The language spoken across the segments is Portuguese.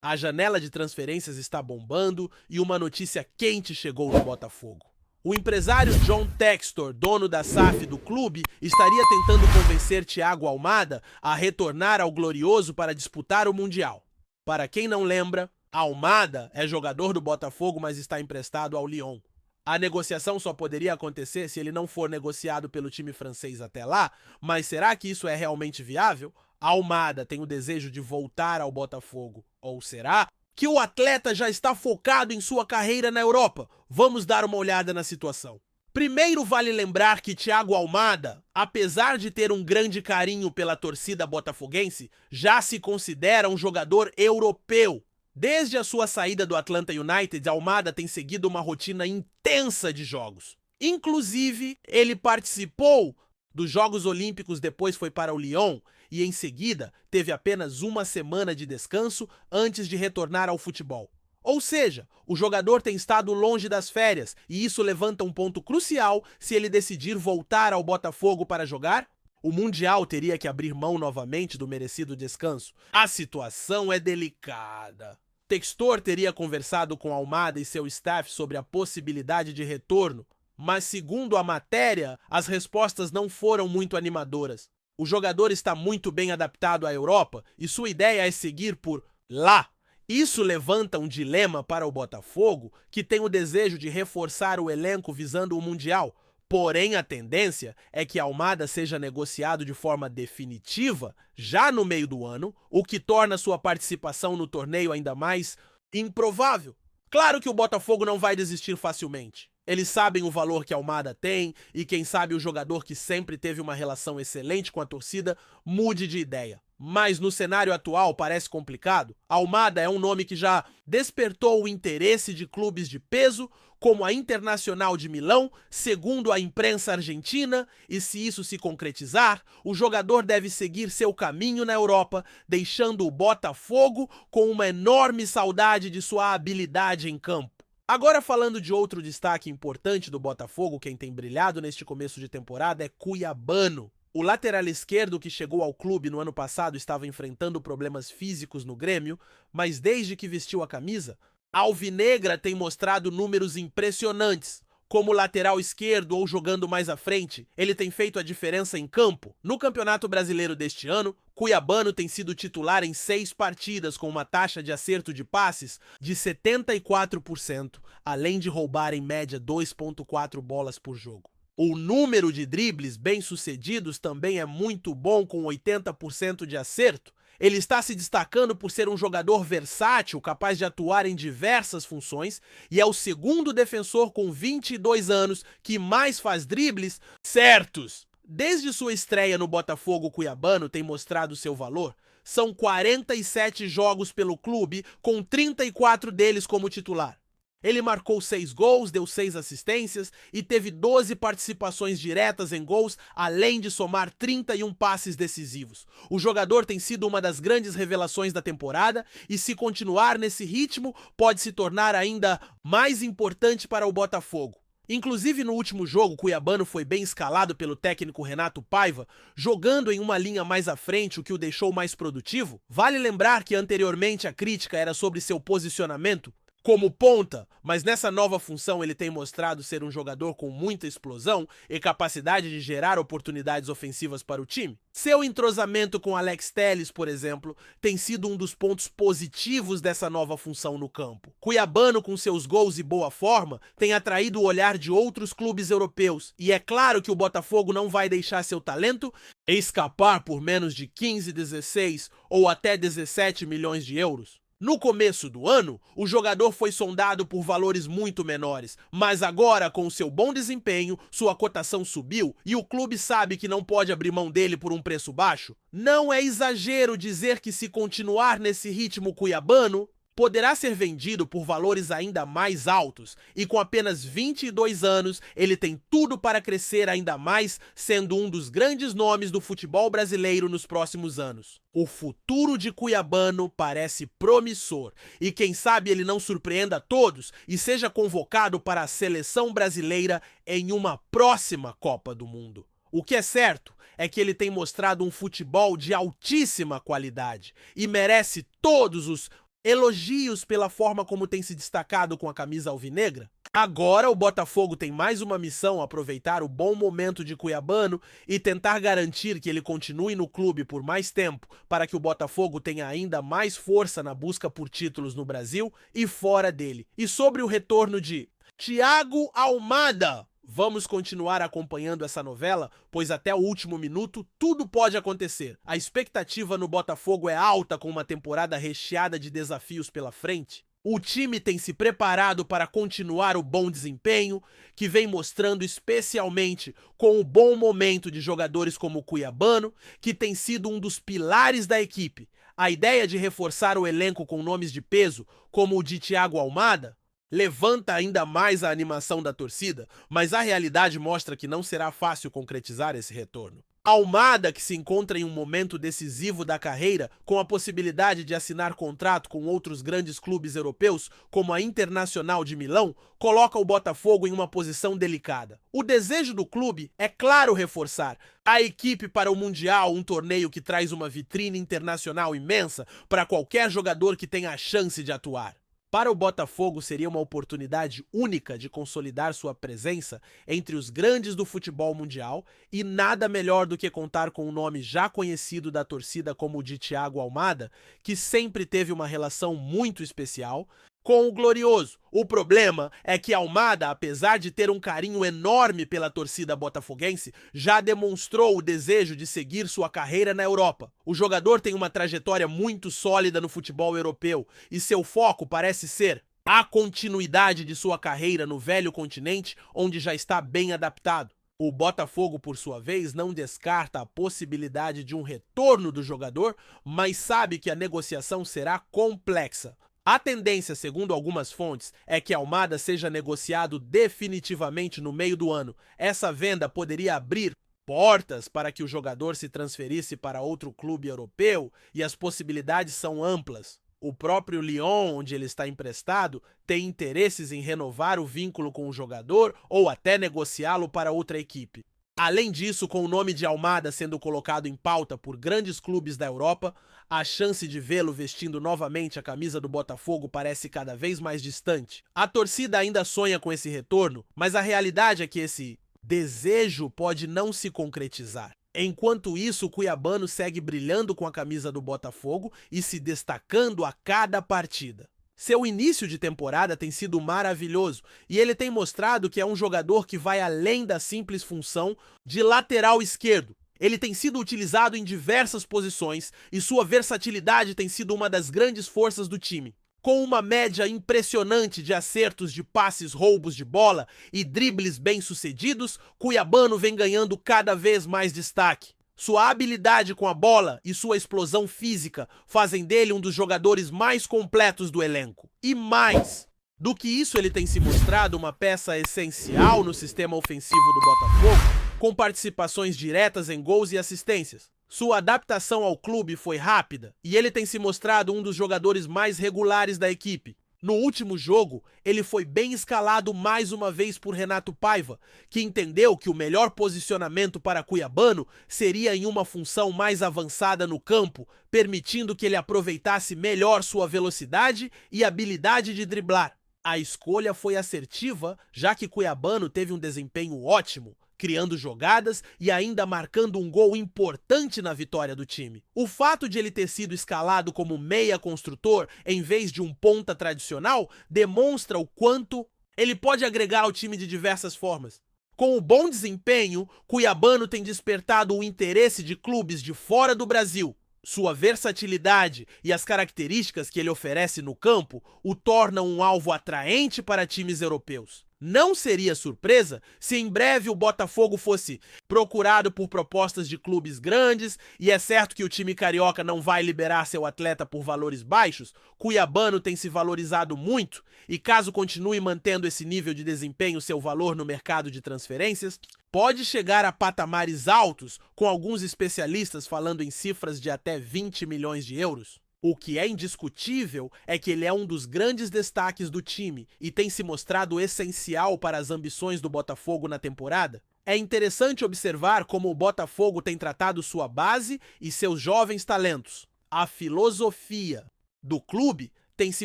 A janela de transferências está bombando e uma notícia quente chegou no Botafogo. O empresário John Textor, dono da SAF do clube, estaria tentando convencer Thiago Almada a retornar ao Glorioso para disputar o Mundial. Para quem não lembra, Almada é jogador do Botafogo, mas está emprestado ao Lyon. A negociação só poderia acontecer se ele não for negociado pelo time francês até lá, mas será que isso é realmente viável? Almada tem o desejo de voltar ao Botafogo, ou será que o atleta já está focado em sua carreira na Europa? Vamos dar uma olhada na situação. Primeiro, vale lembrar que Thiago Almada, apesar de ter um grande carinho pela torcida botafoguense, já se considera um jogador europeu. Desde a sua saída do Atlanta United, Almada tem seguido uma rotina intensa de jogos. Inclusive, ele participou dos Jogos Olímpicos, depois foi para o Lyon e em seguida teve apenas uma semana de descanso antes de retornar ao futebol. Ou seja, o jogador tem estado longe das férias e isso levanta um ponto crucial se ele decidir voltar ao Botafogo para jogar. O Mundial teria que abrir mão novamente do merecido descanso. A situação é delicada. Textor teria conversado com Almada e seu staff sobre a possibilidade de retorno, mas segundo a matéria, as respostas não foram muito animadoras. O jogador está muito bem adaptado à Europa e sua ideia é seguir por lá. Isso levanta um dilema para o Botafogo, que tem o desejo de reforçar o elenco visando o Mundial. Porém, a tendência é que Almada seja negociado de forma definitiva já no meio do ano, o que torna sua participação no torneio ainda mais improvável. Claro que o Botafogo não vai desistir facilmente. Eles sabem o valor que Almada tem e quem sabe o jogador que sempre teve uma relação excelente com a torcida mude de ideia. Mas no cenário atual parece complicado. Almada é um nome que já despertou o interesse de clubes de peso, como a Internacional de Milão, segundo a imprensa argentina, e se isso se concretizar, o jogador deve seguir seu caminho na Europa, deixando o Botafogo com uma enorme saudade de sua habilidade em campo. Agora falando de outro destaque importante do Botafogo, quem tem brilhado neste começo de temporada é Cuiabano. O lateral esquerdo que chegou ao clube no ano passado estava enfrentando problemas físicos no Grêmio, mas desde que vestiu a camisa, a Alvinegra tem mostrado números impressionantes. Como lateral esquerdo ou jogando mais à frente, ele tem feito a diferença em campo. No Campeonato Brasileiro deste ano, Cuiabano tem sido titular em 6 partidas com uma taxa de acerto de passes de 74%, além de roubar em média 2,4 bolas por jogo. O número de dribles bem-sucedidos também é muito bom, com 80% de acerto. Ele está se destacando por ser um jogador versátil, capaz de atuar em diversas funções, e é o segundo defensor com 22 anos que mais faz dribles certos. Desde sua estreia no Botafogo, o Cuiabano tem mostrado seu valor. São 47 jogos pelo clube, com 34 deles como titular. Ele marcou 6 gols, deu 6 assistências e teve 12 participações diretas em gols, além de somar 31 passes decisivos. O jogador tem sido uma das grandes revelações da temporada e, se continuar nesse ritmo, pode se tornar ainda mais importante para o Botafogo. Inclusive, no último jogo, Cuiabano foi bem escalado pelo técnico Renato Paiva, jogando em uma linha mais à frente, o que o deixou mais produtivo. Vale lembrar que anteriormente a crítica era sobre seu posicionamento como ponta, mas nessa nova função ele tem mostrado ser um jogador com muita explosão e capacidade de gerar oportunidades ofensivas para o time. Seu entrosamento com Alex Telles, por exemplo, tem sido um dos pontos positivos dessa nova função no campo. Cuiabano, com seus gols e boa forma, tem atraído o olhar de outros clubes europeus, e é claro que o Botafogo não vai deixar seu talento escapar por menos de 15, 16 ou até 17 milhões de euros. No começo do ano, o jogador foi sondado por valores muito menores, mas agora, com seu bom desempenho, sua cotação subiu e o clube sabe que não pode abrir mão dele por um preço baixo. Não é exagero dizer que, se continuar nesse ritmo, Cuiabano poderá ser vendido por valores ainda mais altos, e com apenas 22 anos, ele tem tudo para crescer ainda mais, sendo um dos grandes nomes do futebol brasileiro nos próximos anos. O futuro de Cuiabano parece promissor, e quem sabe ele não surpreenda a todos e seja convocado para a seleção brasileira em uma próxima Copa do Mundo. O que é certo é que ele tem mostrado um futebol de altíssima qualidade e merece todos os Elogios pela forma como tem se destacado com a camisa alvinegra? Agora o Botafogo tem mais uma missão: aproveitar o bom momento de Cuiabano e tentar garantir que ele continue no clube por mais tempo, para que o Botafogo tenha ainda mais força na busca por títulos no Brasil e fora dele. E sobre o retorno de Thiago Almada, vamos continuar acompanhando essa novela, pois até o último minuto tudo pode acontecer. A expectativa no Botafogo é alta, com uma temporada recheada de desafios pela frente. O time tem se preparado para continuar o bom desempenho, que vem mostrando especialmente com o bom momento de jogadores como o Cuiabano, que tem sido um dos pilares da equipe. A ideia de reforçar o elenco com nomes de peso, como o de Thiago Almada, levanta ainda mais a animação da torcida, mas a realidade mostra que não será fácil concretizar esse retorno. Almada, que se encontra em um momento decisivo da carreira, com a possibilidade de assinar contrato com outros grandes clubes europeus, como a Internacional de Milão, coloca o Botafogo em uma posição delicada. O desejo do clube é, claro, reforçar a equipe para o Mundial, um torneio que traz uma vitrine internacional imensa para qualquer jogador que tenha a chance de atuar. Para o Botafogo seria uma oportunidade única de consolidar sua presença entre os grandes do futebol mundial, e nada melhor do que contar com um nome já conhecido da torcida como o de Thiago Almada, que sempre teve uma relação muito especial com o Glorioso. O problema é que Almada, apesar de ter um carinho enorme pela torcida botafoguense, já demonstrou o desejo de seguir sua carreira na Europa. O jogador tem uma trajetória muito sólida no futebol europeu e seu foco parece ser a continuidade de sua carreira no velho continente, onde já está bem adaptado. O Botafogo, por sua vez, não descarta a possibilidade de um retorno do jogador, mas sabe que a negociação será complexa. A tendência, segundo algumas fontes, é que Almada seja negociado definitivamente no meio do ano. Essa venda poderia abrir portas para que o jogador se transferisse para outro clube europeu, e as possibilidades são amplas. O próprio Lyon, onde ele está emprestado, tem interesses em renovar o vínculo com o jogador ou até negociá-lo para outra equipe. Além disso, com o nome de Almada sendo colocado em pauta por grandes clubes da Europa, a chance de vê-lo vestindo novamente a camisa do Botafogo parece cada vez mais distante. A torcida ainda sonha com esse retorno, mas a realidade é que esse desejo pode não se concretizar. Enquanto isso, o Cuiabano segue brilhando com a camisa do Botafogo e se destacando a cada partida. Seu início de temporada tem sido maravilhoso e ele tem mostrado que é um jogador que vai além da simples função de lateral esquerdo. Ele tem sido utilizado em diversas posições e sua versatilidade tem sido uma das grandes forças do time. Com uma média impressionante de acertos de passes, roubos de bola e dribles bem-sucedidos, Cuiabano vem ganhando cada vez mais destaque. Sua habilidade com a bola e sua explosão física fazem dele um dos jogadores mais completos do elenco. E mais do que isso, ele tem se mostrado uma peça essencial no sistema ofensivo do Botafogo, com participações diretas em gols e assistências. Sua adaptação ao clube foi rápida e ele tem se mostrado um dos jogadores mais regulares da equipe. No último jogo, ele foi bem escalado mais uma vez por Renato Paiva, que entendeu que o melhor posicionamento para Cuiabano seria em uma função mais avançada no campo, permitindo que ele aproveitasse melhor sua velocidade e habilidade de driblar. A escolha foi assertiva, já que Cuiabano teve um desempenho ótimo, criando jogadas e ainda marcando um gol importante na vitória do time. O fato de ele ter sido escalado como meia construtor em vez de um ponta tradicional demonstra o quanto ele pode agregar ao time de diversas formas. Com o bom desempenho, Cuiabano tem despertado o interesse de clubes de fora do Brasil. Sua versatilidade e as características que ele oferece no campo o tornam um alvo atraente para times europeus. Não seria surpresa se em breve o Botafogo fosse procurado por propostas de clubes grandes, e é certo que o time carioca não vai liberar seu atleta por valores baixos. Cuiabano tem se valorizado muito e, caso continue mantendo esse nível de desempenho, seu valor no mercado de transferências pode chegar a patamares altos, com alguns especialistas falando em cifras de até 20 milhões de euros. O que é indiscutível é que ele é um dos grandes destaques do time e tem se mostrado essencial para as ambições do Botafogo na temporada. É interessante observar como o Botafogo tem tratado sua base e seus jovens talentos. A filosofia do clube tem se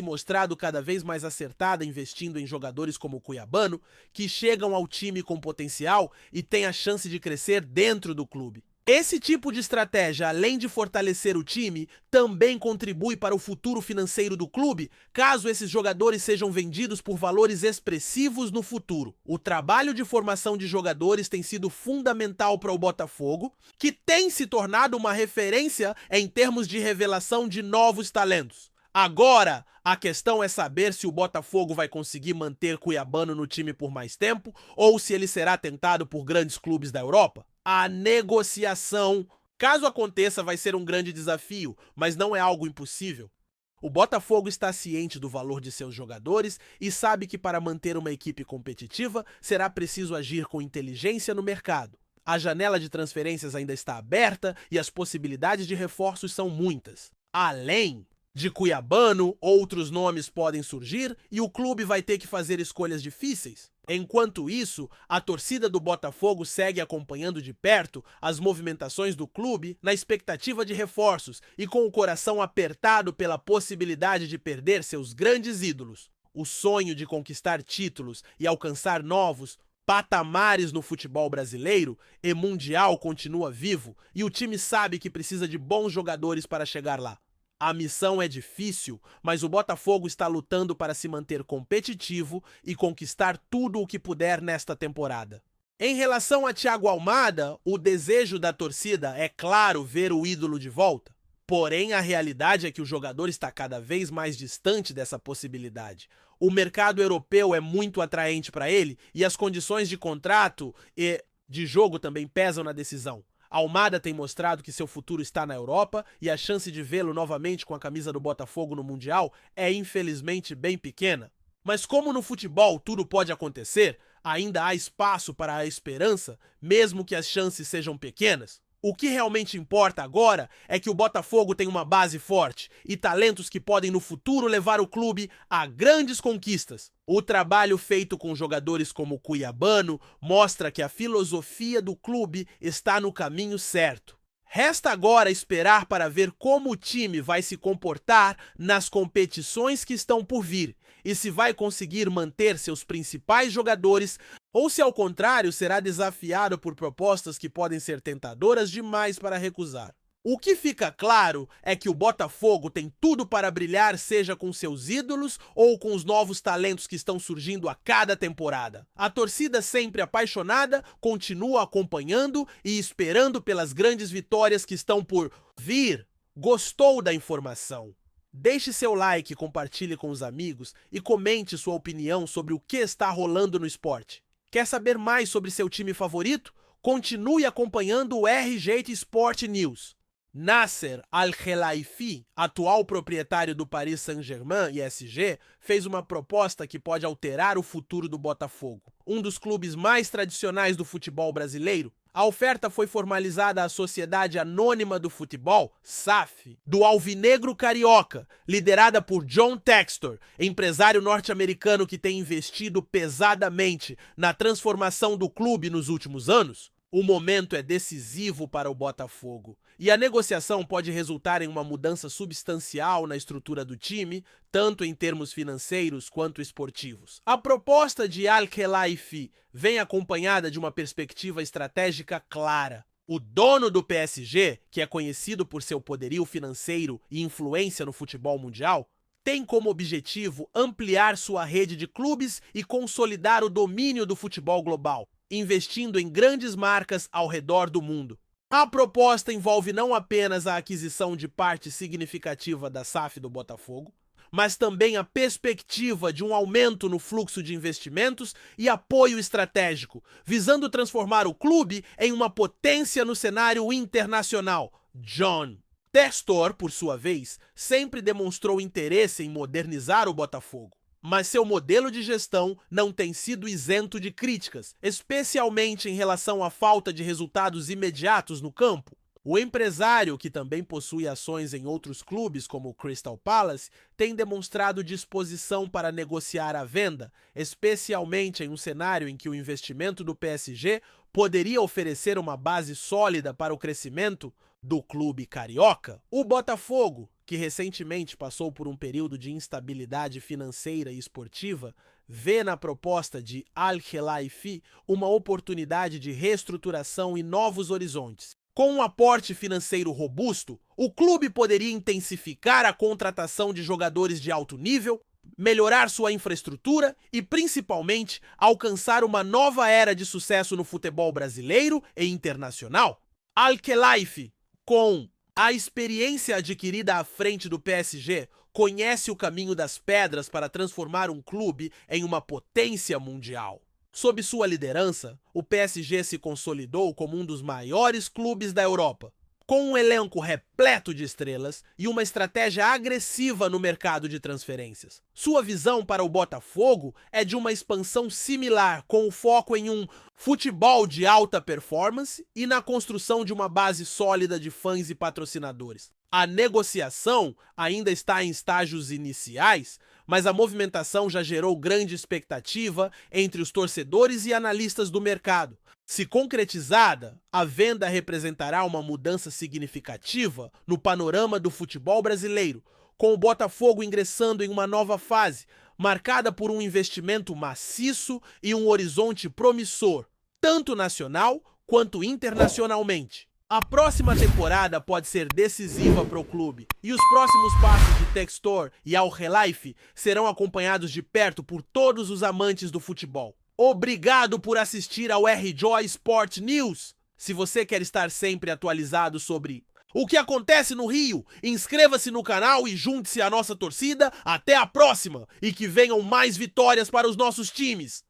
mostrado cada vez mais acertada investindo em jogadores como o Cuiabano, que chegam ao time com potencial e têm a chance de crescer dentro do clube. Esse tipo de estratégia, além de fortalecer o time, também contribui para o futuro financeiro do clube, caso esses jogadores sejam vendidos por valores expressivos no futuro. O trabalho de formação de jogadores tem sido fundamental para o Botafogo, que tem se tornado uma referência em termos de revelação de novos talentos. Agora, a questão é saber se o Botafogo vai conseguir manter Cuiabano no time por mais tempo ou se ele será tentado por grandes clubes da Europa. A negociação, caso aconteça, vai ser um grande desafio, mas não é algo impossível. O Botafogo está ciente do valor de seus jogadores e sabe que para manter uma equipe competitiva será preciso agir com inteligência no mercado. A janela de transferências ainda está aberta e as possibilidades de reforços são muitas. Além de Cuiabano, outros nomes podem surgir e o clube vai ter que fazer escolhas difíceis. Enquanto isso, a torcida do Botafogo segue acompanhando de perto as movimentações do clube na expectativa de reforços e com o coração apertado pela possibilidade de perder seus grandes ídolos. O sonho de conquistar títulos e alcançar novos patamares no futebol brasileiro e mundial continua vivo e o time sabe que precisa de bons jogadores para chegar lá. A missão é difícil, mas o Botafogo está lutando para se manter competitivo e conquistar tudo o que puder nesta temporada. Em relação a Thiago Almada, o desejo da torcida é, claro, ver o ídolo de volta. Porém, a realidade é que o jogador está cada vez mais distante dessa possibilidade. O mercado europeu é muito atraente para ele e as condições de contrato e de jogo também pesam na decisão. Almada tem mostrado que seu futuro está na Europa e a chance de vê-lo novamente com a camisa do Botafogo no Mundial é infelizmente bem pequena. Mas como no futebol tudo pode acontecer, ainda há espaço para a esperança, mesmo que as chances sejam pequenas. O que realmente importa agora é que o Botafogo tem uma base forte e talentos que podem no futuro levar o clube a grandes conquistas. O trabalho feito com jogadores como Cuiabano mostra que a filosofia do clube está no caminho certo. Resta agora esperar para ver como o time vai se comportar nas competições que estão por vir e se vai conseguir manter seus principais jogadores ou se, ao contrário, será desafiado por propostas que podem ser tentadoras demais para recusar. O que fica claro é que o Botafogo tem tudo para brilhar, seja com seus ídolos ou com os novos talentos que estão surgindo a cada temporada. A torcida, sempre apaixonada, continua acompanhando e esperando pelas grandes vitórias que estão por vir. Gostou da informação? Deixe seu like, compartilhe com os amigos e comente sua opinião sobre o que está rolando no esporte. Quer saber mais sobre seu time favorito? Continue acompanhando o RJ Sport News. Nasser Al-Khelaifi, atual proprietário do Paris Saint-Germain e SG, fez uma proposta que pode alterar o futuro do Botafogo, um dos clubes mais tradicionais do futebol brasileiro. A oferta foi formalizada à Sociedade Anônima do Futebol, SAF, do Alvinegro Carioca, liderada por John Textor, empresário norte-americano que tem investido pesadamente na transformação do clube nos últimos anos. O momento é decisivo para o Botafogo e a negociação pode resultar em uma mudança substancial na estrutura do time, tanto em termos financeiros quanto esportivos. A proposta de Al-Khelaifi vem acompanhada de uma perspectiva estratégica clara. O dono do PSG, que é conhecido por seu poderio financeiro e influência no futebol mundial, tem como objetivo ampliar sua rede de clubes e consolidar o domínio do futebol global, investindo em grandes marcas ao redor do mundo. A proposta envolve não apenas a aquisição de parte significativa da SAF do Botafogo, mas também a perspectiva de um aumento no fluxo de investimentos e apoio estratégico, visando transformar o clube em uma potência no cenário internacional. John Textor, por sua vez, sempre demonstrou interesse em modernizar o Botafogo. Mas seu modelo de gestão não tem sido isento de críticas, especialmente em relação à falta de resultados imediatos no campo. O empresário, que também possui ações em outros clubes como o Crystal Palace, tem demonstrado disposição para negociar a venda, especialmente em um cenário em que o investimento do PSG poderia oferecer uma base sólida para o crescimento do clube carioca, o Botafogo, que recentemente passou por um período de instabilidade financeira e esportiva, vê na proposta de Al-Khelaifi uma oportunidade de reestruturação e novos horizontes. Com um aporte financeiro robusto, o clube poderia intensificar a contratação de jogadores de alto nível, melhorar sua infraestrutura e, principalmente, alcançar uma nova era de sucesso no futebol brasileiro e internacional. Al-Khelaifi, com a experiência adquirida à frente do PSG, conhece o caminho das pedras para transformar um clube em uma potência mundial. Sob sua liderança, o PSG se consolidou como um dos maiores clubes da Europa, com um elenco repleto de estrelas e uma estratégia agressiva no mercado de transferências. Sua visão para o Botafogo é de uma expansão similar, com o foco em um futebol de alta performance e na construção de uma base sólida de fãs e patrocinadores. A negociação ainda está em estágios iniciais, mas a movimentação já gerou grande expectativa entre os torcedores e analistas do mercado. Se concretizada, a venda representará uma mudança significativa no panorama do futebol brasileiro, com o Botafogo ingressando em uma nova fase, marcada por um investimento maciço e um horizonte promissor, tanto nacional quanto internacionalmente. A próxima temporada pode ser decisiva para o clube, e os próximos passos de Textor e Al-Khelaifi serão acompanhados de perto por todos os amantes do futebol. Obrigado por assistir ao R-Joy Sport News! Se você quer estar sempre atualizado sobre o que acontece no Rio, inscreva-se no canal e junte-se à nossa torcida. Até a próxima! E que venham mais vitórias para os nossos times!